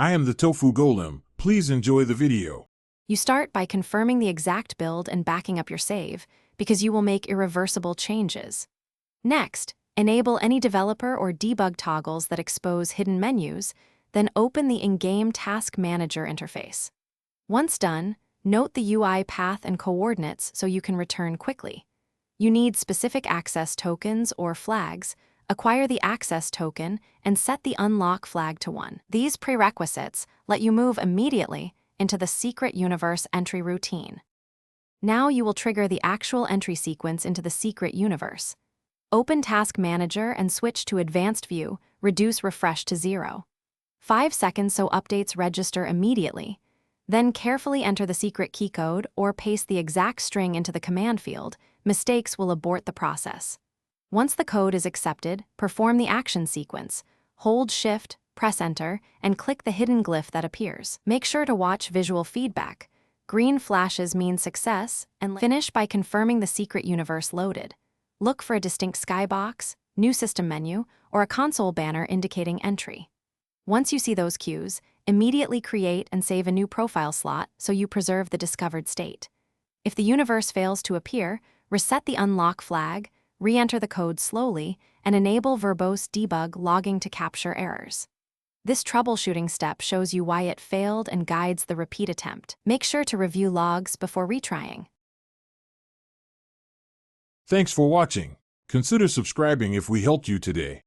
I am the Tofu Golem. Please enjoy the video. You start by confirming the exact build and backing up your save, because you will make irreversible changes. Next, enable any developer or debug toggles that expose hidden menus, then open the in-game Task Manager interface. Once done, note the UI path and coordinates so you can return quickly. You need specific access tokens or flags. Acquire the access token and set the unlock flag to 1. These prerequisites let you move immediately into the Secret Universe entry routine. Now you will trigger the actual entry sequence into the Secret Universe. Open Task Manager and switch to Advanced View, reduce refresh to 0. 5 seconds so updates register immediately. Then carefully enter the secret keycode or paste the exact string into the command field. Mistakes will abort the process. Once the code is accepted, perform the action sequence. Hold Shift, press Enter, and click the hidden glyph that appears. Make sure to watch visual feedback. Green flashes mean success, and finish by confirming the Secret Universe loaded. Look for a distinct skybox, new system menu, or a console banner indicating entry. Once you see those cues, immediately create and save a new profile slot so you preserve the discovered state. If the universe fails to appear, reset the unlock flag, re-enter the code slowly, and enable verbose debug logging to capture errors. This troubleshooting step shows you why it failed and guides the repeat attempt. Make sure to review logs before retrying. Thanks for watching. Consider subscribing if we helped you today.